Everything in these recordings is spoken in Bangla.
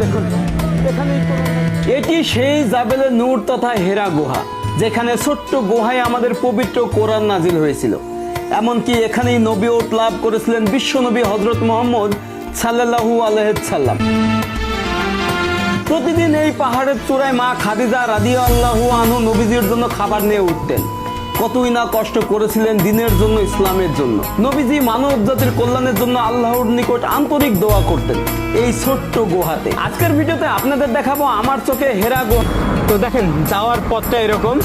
দেখুন এখানেই এটি সেই জাবেলে নূর তথা হেরা গুহা, যেখানে ছোট্ট গুহায় আমাদের পবিত্র কোরআন নাজিল হয়েছিল। এমনকি এখানেই নবীয়ত লাভ করেছিলেন বিশ্বনবী হযরত মুহাম্মদ সাল্লাল্লাহু আলাইহি সাল্লাম। প্রতিদিন এই পাহাড়ের চূড়ায় মা খাদিজা রাদিয়াল্লাহু আনহা নবীজির জন্য খাবার নিয়ে উঠতেন। কতই না কষ্ট করেছিলেন দিনের জন্য, ইসলামের জন্য। নবীজি মানব জাতির কল্যাণের জন্য আল্লাহর নিকট আন্তরিক দোয়া করতেন এই ছোট্ট গুহাতে। আজকের ভিডিওতে আপনাদের দেখাবো আমার চোখে হেরা গুহা। তো দেখেন যাওয়ার পথটা এরকম।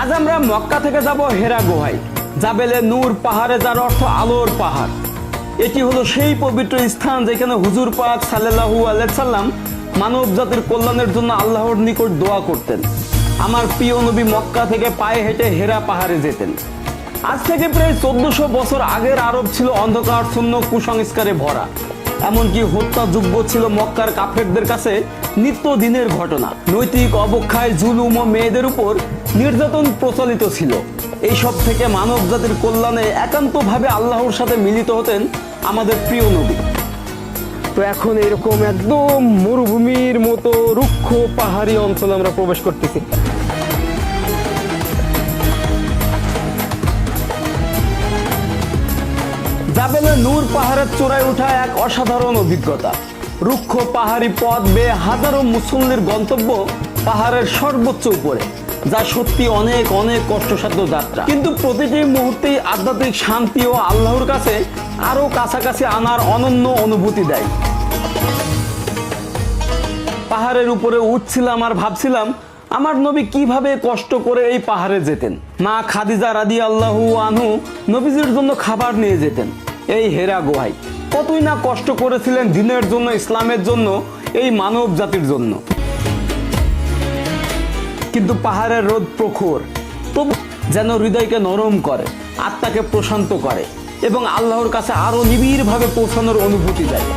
আজ আমরা মক্কা থেকে যাব হেরা গুহায়, জাবেলে নূর পাহাড়ে, যার অর্থ আলোর পাহাড়। এটি হলো সেই পবিত্র স্থান যেখানে হুজুর পাক সাল্লাল্লাহু আলাইহি সাল্লাম মানব জাতির কল্যাণের জন্য আল্লাহর নিকট দোয়া করতেন। আমার প্রিয় নবী মক্কা থেকে পায়ে হেঁটে হেরা পাহাড়ে যেতেন। আজ থেকে প্রায় 1400 বছর আগের আরব ছিল অন্ধকার শূন্য, কুসংস্কারে ভরা। এমনকি হত্যাযোগ্য ছিল মক্কার কাফেরদের কাছে নিত্য দিনের ঘটনা। নৈতিক অবক্ষয়, জুলুম ও মেয়েদের উপর নির্যাতন প্রচলিত ছিল। এইসব থেকে মানব জাতির কল্যাণে একান্তভাবে আল্লাহর সাথে মিলিত হতেন আমাদের প্রিয় নবী। তো এখন এরকম একদম মরুভূমির মতো রুক্ষ পাহাড়ি অঞ্চলে আমরা প্রবেশ করতেছি। জাবেলে নূর পাহাড়ের চূড়ায় ওঠা এক অসাধারণ অভিজ্ঞতা। রুক্ষ পাহাড়ি পথ বেয়ে হাজারো মুসল্লির গন্তব্য পাহাড়ের সর্বোচ্চ উপরে, যা সত্যি অনেক অনেক কষ্টসাধ্য যাত্রা। কিন্তু প্রতিটি মুহূর্তেই আধ্যাত্মিক শান্তি ও আল্লাহর কাছে আরো কাছাকাছি আনার অনন্য অনুভূতি দেয়। পাহাড়ের উপরে উঠছিলাম আর ভাবছিলাম আমার নবী কিভাবে কষ্ট করে এই পাহাড়ে যেতেন। মা খাদিজা রাদিয়াল্লাহু আনহা নবীজির জন্য খাবার নিয়ে যেতেন এই হেরা গুহায়। কতই না কষ্ট করেছিলেন দিনের জন্য, ইসলামের জন্য, এই মানব জাতির জন্য। কিন্তু পাহাড়ের রোদ প্রখর, তবু যেন হৃদয়কে নরম করে, আত্মাকে প্রশান্ত করে এবং আল্লাহর কাছে আরো নিবিড়ভাবে পৌঁছানোর অনুভূতি দেয়।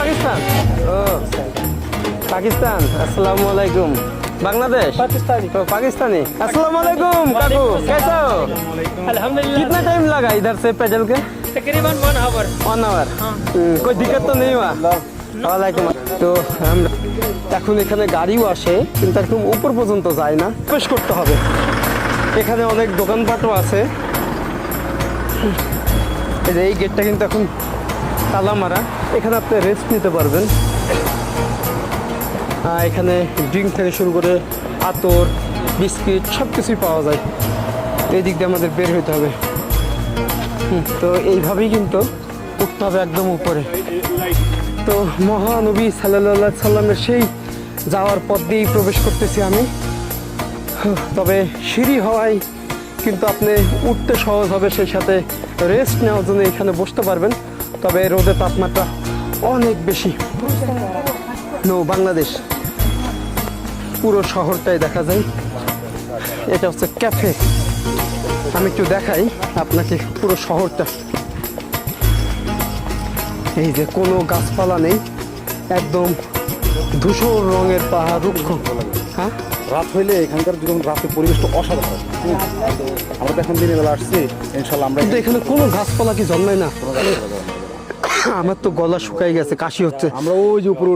পাকিস্তান, পাকিস্তান, আসসালামু আলাইকুম। बांग्लादेश, पाकिस्तानी। तो पाकिस्तानी। अस्सलाम वालेकुम काकू, कैसा हो? अल्हम्दुलिल्लाह। कितना टाइम लगा इधर से पैदल के? तकरीबन 1 आवर। 1 आवर। कोई दिक्कत तो नहीं हुआ? ওয়ালাইকুম। তো আমরা এখন এখানে গাড়িও আসে, কিন্তু একদম উপর পর্যন্ত যায় না, প্রবেশ করতে হবে। এখানে অনেক দোকানপাটও আছে। এই যে এই গেটটা কিন্তু এখন তালা মারা। এখানে আপনি রেস্ট নিতে পারবেন। এখানে ড্রিঙ্ক থেকে শুরু করে আতর, বিস্কিট সব কিছুই পাওয়া যায়। এই দিক দিয়ে আমাদের বের হইতে হবে। তো এইভাবেই কিন্তু উঠতে হবে একদম উপরে। তো মহানবী সাল্লাল্লাহু আলাইহি সাল্লামের সেই যাওয়ার পথ দিয়েই প্রবেশ করতেছি আমি। তবে সিঁড়ি হওয়ায় কিন্তু আপনি উঠতে সহজ হবে, সেই সাথে রেস্ট নেওয়ার জন্য এখানে বসতে পারবেন। তবে রোদের তাপমাত্রা অনেক বেশি। বাংলাদেশ পুরো শহরটাই দেখা যায়। এটা হচ্ছে ক্যাফে। আমি একটু দেখাই আপনাকে পুরো শহরটা। এই যে কোনো গাছপালা নেই, একদম ধূসর রঙের পাহাড়, রুক্ষ। হ্যাঁ, রাত হইলে এখানকার যখন রাতের পরিবেশটা অসাধারণ। আমরা তো এখন দিনের বেলা আসছি, ইনশাল্লাহ আমরা কিন্তু এখানে কোনো গাছপালা কি জন্মায় না। আমার তো গলা শুকাই গেছে, কাশি হচ্ছে। আমরা ওই যে উপরে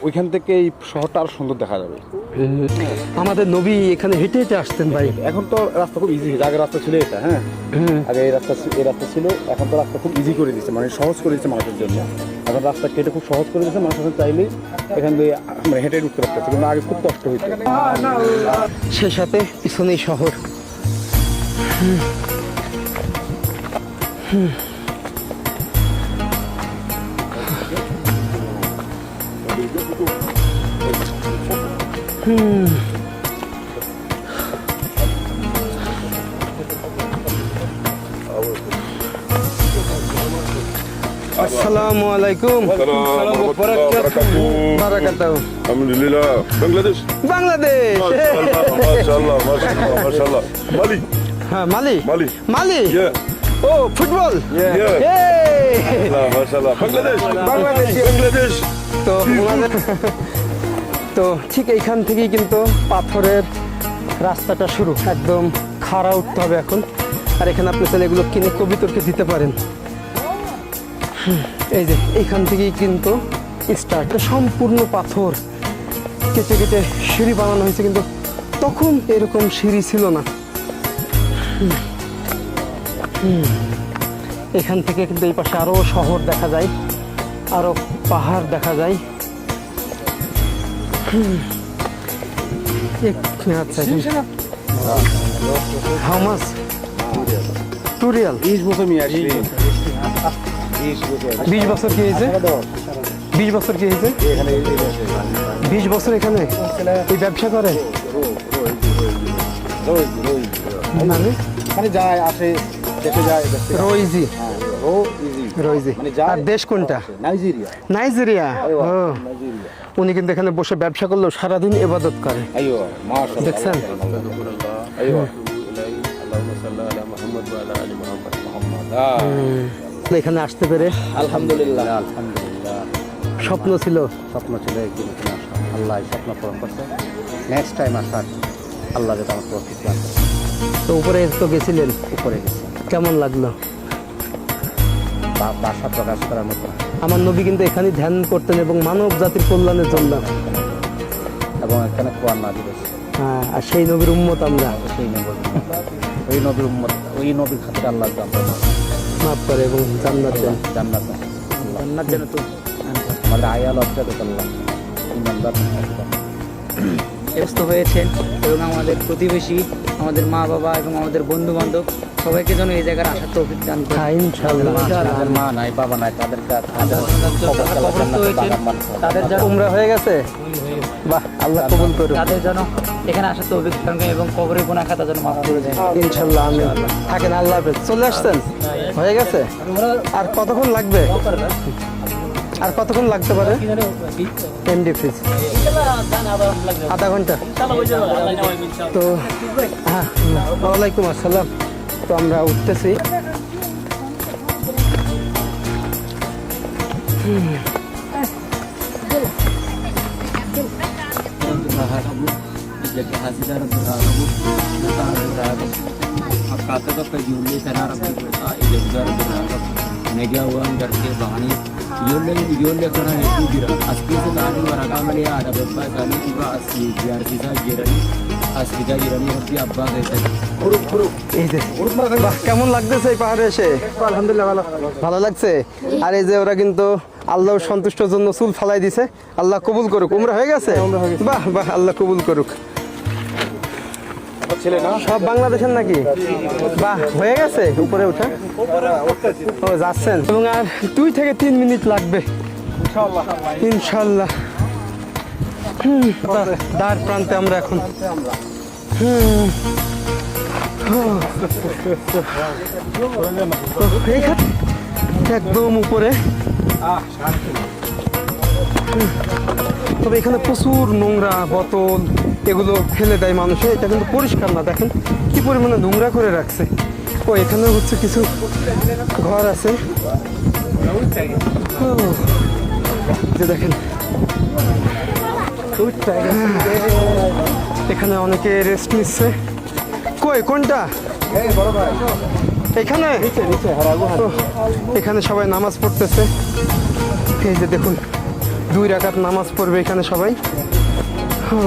ওইখান থেকে এই শহরটা আরো সুন্দর দেখা যাবে। আমাদের নবী এখানে হেঁটে হেঁটে আসতেন ভাই। এখন তো রাস্তা খুব ইজি, আগে রাস্তা ছিল এটা। হ্যাঁ, আগে এই রাস্তা ছিল, এখন তো রাস্তা খুব ইজি করে দিচ্ছে, মানে সহজ করে দিচ্ছে মানুষের জন্য। এখন রাস্তা কেটে খুব সহজ করে দিচ্ছে, মানুষ এখন চাইলেই এখান থেকে মানে হেঁটে উঠতে পারতেছে, কিন্তু আগে খুব কষ্ট হইতো। সে সাথে পিছনেই শহর। আসসালামু আলাইকুম। বারাকাতুহু। আলহামদুলিল্লাহ। বাংলাদেশ, বাংলাদেশ। মাশাআল্লাহ মাশাআল্লাহ মাশাআল্লাহ। মালি, হ্যাঁ, মালি মালি, মালি। Yeah. ও ফুটবল। Yeah. মাশাআল্লাহ। বাংলাদেশ, বাংলাদেশ, বাংলাদেশ। তো ওনাদের তো ঠিক এইখান থেকেই কিন্তু পাথরের রাস্তাটা শুরু, একদম খাড়া উঠতে হবে এখন। আর এখানে আপনি চাইলে এগুলো কিনে কবিতরকে দিতে পারেন। এই যে এইখান থেকেই কিন্তু স্টার্ট, সম্পূর্ণ পাথর কেটে কেটে সিঁড়ি বানানো হয়েছে, কিন্তু তখন এরকম সিঁড়ি ছিল না। এখান থেকে কিন্তু এই পাশে আরো শহর দেখা যায়, আরো পাহাড় দেখা যায়। আচ্ছা, হাউ মাচ? 2 রিয়াল। 20 বছর মেয়ে আসছি 20 বছর কি হয়েছে? 20 বছর কি হয়েছে? এখানে 20 বছর এখানে এই ব্যবসা করে? মানে মানে যায় আসে দেখে যায় রোইজি। রোইজি। মানে যায়। আর দেশ কোনটা? নাইজেরিয়া। নাইজেরিয়া। ও, নাইজেরিয়া। উনি কিন্তু এখানে বসে ব্যবসা করলেও সারাদিন ইবাদত করে। আইয়ো মাশাআল্লাহ। দেখছেন? আইয়ো এখানে আসতে পেরে আলহামদুলিল্লাহ আলহামদুলিল্লাহ। স্বপ্ন ছিল। স্বপ্ন ছিল একদিন এখানে আসা, আল্লাহ এই স্বপ্ন পূরণ করছে। নেক্সট টাইম আসার আল্লাহ যাতে আমার তৌফিক দান করে। তো উপরে তো গেছিলেন, উপরে গেছে কেমন লাগলো? ভাষা প্রকাশ করার মতো। আমার নবী কিন্তু এখানে ধ্যান করতেন এবং মানব জাতির কল্যাণের জন্য। এবং এখানে কোরআন নাযিল হয়েছে। হ্যাঁ, আর সেই নবীর উম্মত আমরা। সেই নবীর উম্মত, ওই নবীর উম্মত, ওই নবীর খাতিরে আল্লাহ মাফ করে এবং জান্নাত দেন। জান্নাত জান্নাত যেন তো আমাদের আয়াল অর্থাৎ আল্লাহ ইমানদার ব্যস্ত হয়েছেন এবং আমাদের প্রতিবেশী, আমাদের মা বাবা এবং আমাদের বন্ধু বান্ধব সবাইকে যেন এই জায়গার আসার তৌফিক দান করে। হ্যাঁ, ইনশাআল্লাহ। তাদের মা নাই বাবা নাই তাদের কবরস্থ হয়েছেন তাদের যেন উমরা হয়ে গেছে? বাহ, আল্লাহ কবুল করুন। তাদের যেন এখানে আসার তৌফিক দান করে এবং কবরের গুনাহ খাতা যেন মাফ করে দেয়। ইনশাআল্লাহ, আমিন। থাকেন, আল্লাহ হাফেজ। চলে আসছেন? হয়ে গেছে? আর কতক্ষণ লাগবে? আর কতক্ষণ লাগতে পারে? এমডি ফিজ আধা ঘন্টা। তো হ্যাঁ, ওয়ালাইকুম আসসালাম। তো আমরা উঠতেছি। এই যে, বাহ, কেমন লাগতেছে এই পাহাড়ে এসে? আলহামদুলিল্লাহ, ভালো ভালো লাগছে। আর এই যে ওরা কিন্তু আল্লাহর সন্তুষ্টের জন্য চুল ফালাই দিছে। আল্লাহ কবুল করুক। উমরা হয়ে গেছে? বাহ বাহ, আল্লাহ কবুল করুক। ছেলে না সব বাংলাদেশের নাকি? বাহ, হয়ে গেছে উপরে ওঠা? ও, যাচ্ছেন? এবং আর 2 থেকে 3 মিনিট লাগবে ইনশাল্লাহ। দ্বার প্রান্তে আমরা এখন। এইখানে একদম উপরে। তবে এখানে প্রচুর নোংরা বোতল এগুলো ফেলে দেয় মানুষে। এটা কিন্তু পরিষ্কার না, দেখেন কি পরিমাণে নোংরা করে রাখছে। ও, এখানে হচ্ছে কিছু ঘর আছে। ও, যে দেখেন এখানে অনেকে রেস্ট নিচ্ছে। কই, কোনটা? এখানে ও, এখানে সবাই নামাজ পড়তেছে। এই যে দেখুন, 2 রাকাত নামাজ পড়বে এখানে সবাই। ও,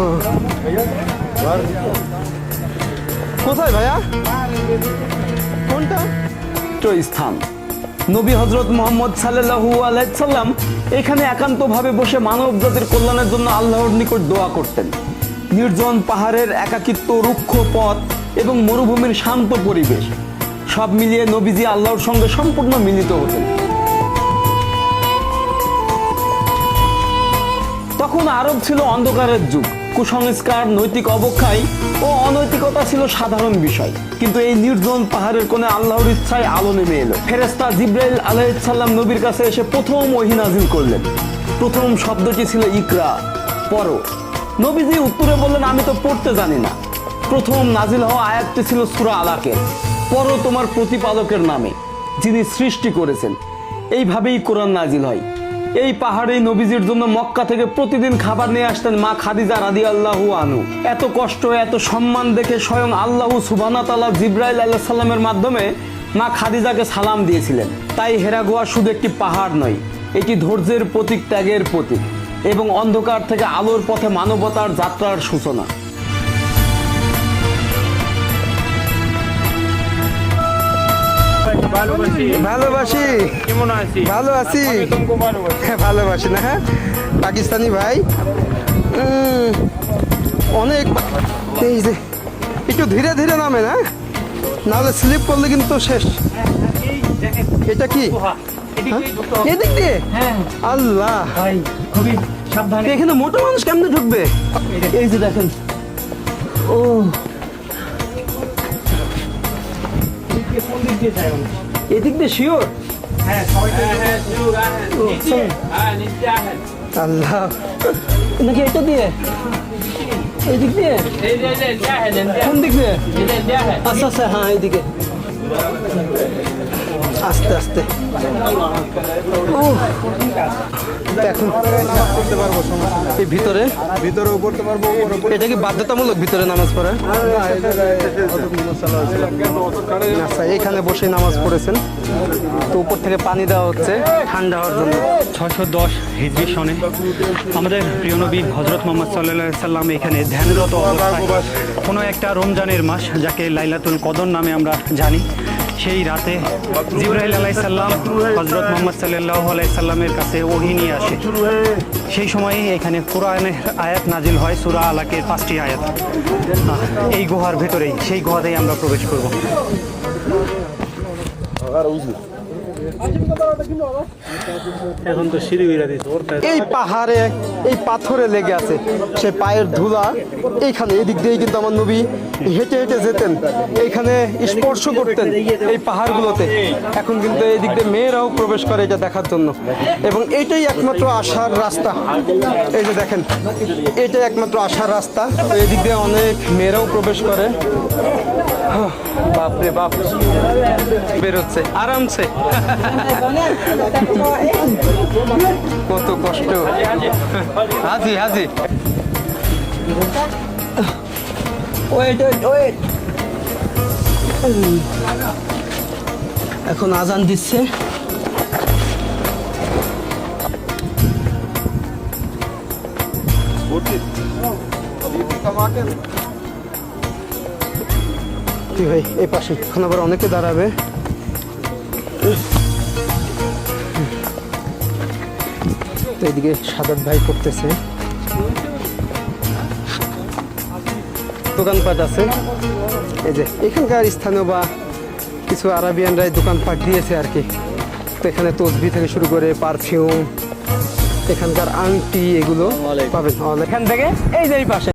কোথায় ভাইয়া? কোনটা? স্থান নবী হযরত মুহাম্মদ সাল্লাল্লাহু আলাইহি সাল্লাম এখানে একান্তভাবে বসে মানব জাতির কল্যাণের জন্য আল্লাহর নিকট দোয়া করতেন। নির্জন পাহাড়ের একাকিত্ব, রুক্ষ পথ এবং মরুভূমির শান্ত পরিবেশ সব মিলিয়ে নবীজি আল্লাহর সঙ্গে সম্পূর্ণ মিলিত হতেন। তখন আরব ছিল অন্ধকারের যুগ। কুসংস্কার, নৈতিক অবক্ষয় ও অনৈতিকতা ছিল সাধারণ বিষয়। কিন্তু এই নির্জন পাহাড়ের কোণে আল্লাহর ইচ্ছায় আলো নেমে এলো। ফেরেশতা জিবরাইল আলাইহিস সালাম নবীর কাছে এসে প্রথম ওহী নাযিল করলেন। প্রথম শব্দটি ছিল ইকরা, পড়ো। নবীজি উত্তরে বললেন, আমি তো পড়তে জানি না। প্রথম নাজিল হওয়া আয়াতটি ছিল সূরা আলাকের, পড়ো তোমার প্রতিপালকের নামে যিনি সৃষ্টি করেছেন। এইভাবেই কোরআন নাজিল হয়। এই পাহাড়েই নবীজির জন্য মক্কা থেকে প্রতিদিন খাবার নিয়ে আসতেন মা খাদিজা রাদিয়াল্লাহু আনহু। এত কষ্ট এত সম্মান দেখে স্বয়ং আল্লাহ সুবহানাহু ওয়া তাআলা জিবরাইল আলাইহিস সালামের মাধ্যমে মা খাদিজাকে সালাম দিয়েছিলেন। তাই হেরা গুহা শুধু একটি পাহাড় নয়, এটি ধৈর্যের প্রতীক, ত্যাগের প্রতীক এবং অন্ধকার থেকে আলোর পথে মানবতার যাত্রার সূচনা। ভালোবাসি, কেমন আছি? ভালো আছি, হ্যাঁ, ভালোবাসি না, হ্যাঁ, পাকিস্তানি ভাই। অনেক এই যে একটু ধীরে ধীরে নামে না, নাহলে স্লিপ করলে কিন্তু শেষ। এটা কি এদিক দিয়ে? আল্লাহ, খুবই সাবধানে। এখানে মোটা মানুষ কেমনে ঢুকবে? এই যে দেখেন, ও এদিক দিয়ে শিওর। আল্লাহ, নাকি এটা দিয়ে? এদিক দিয়ে? কোন দিক দিয়ে? আচ্ছা আচ্ছা, হ্যাঁ এইদিকে। আস্তে আস্তে। ও এখন এই ভিতরে করতে পারবো। এটা কি বাধ্যতামূলক ভিতরে নামাজ পড়া? আচ্ছা, এইখানে বসে নামাজ পড়েছেন, তো উপর থেকে পানি দেওয়া হচ্ছে ঠান্ডা হওয়ার জন্য। 610 হিজরি সনে আমাদের প্রিয় নবী হজরত মোহাম্মদ সাল্লাল্লাহু আলাইহি সাল্লাম এখানে ধ্যানরত অবস্থায় কোনো একটা রমজানের মাস, যাকে লাইলাতুল কদর নামে আমরা জানি, সেই রাতে জিবরাইল আলাইহিস সালাম হজরত মোহাম্মদ সাল্লাল্লাহু আলাইহি সাল্লামের কাছে ওহী নিয়ে আসে। সেই সময়ে এখানে কোরআনের আয়াত নাজিল হয়, সূরা আলাকের 5টি আয়াত। এই গুহার ভেতরেই, সেই গুহাতেই আমরা প্রবেশ করব। এই পাহাড়ে এই পাথরে লেগে আছে সে পায়ের ধুলা। এইখানে এদিক দিয়েই কিন্তু আমার নবী হেঁটে হেঁটে যেতেন, এইখানে স্পর্শ করতেন এই পাহাড়গুলোতে। এখন কিন্তু এই দিক দিয়ে মেয়েরাও প্রবেশ করে এটা দেখার জন্য, এবং এইটাই একমাত্র আসার রাস্তা। এই যে দেখেন, এটাই একমাত্র আসার রাস্তা। তো এদিক দিয়ে অনেক মেয়েরাও প্রবেশ করে। বাপরে বাপ, বেরোচ্ছে আরামসে। কত কষ্ট। হাজি হাজি, ওয়েট ওয়েট ওয়েট। এখন আজান দিচ্ছে। কি ভাই, এই পাশে এখন আবার অনেকে দাঁড়াবে। তো এদিকে সাদাত ভাই করতেছে, দোকানপাট আছে। এই যে এখানকার স্থানীয় বা কিছু আরাবিয়ানরাই দোকানপাট দিয়েছে আর কি। তো এখানে তসবি থেকে শুরু করে পারফিউম, এখানকার আংটি, এগুলো পাবেন। এখান থেকে এই যে এই পাশে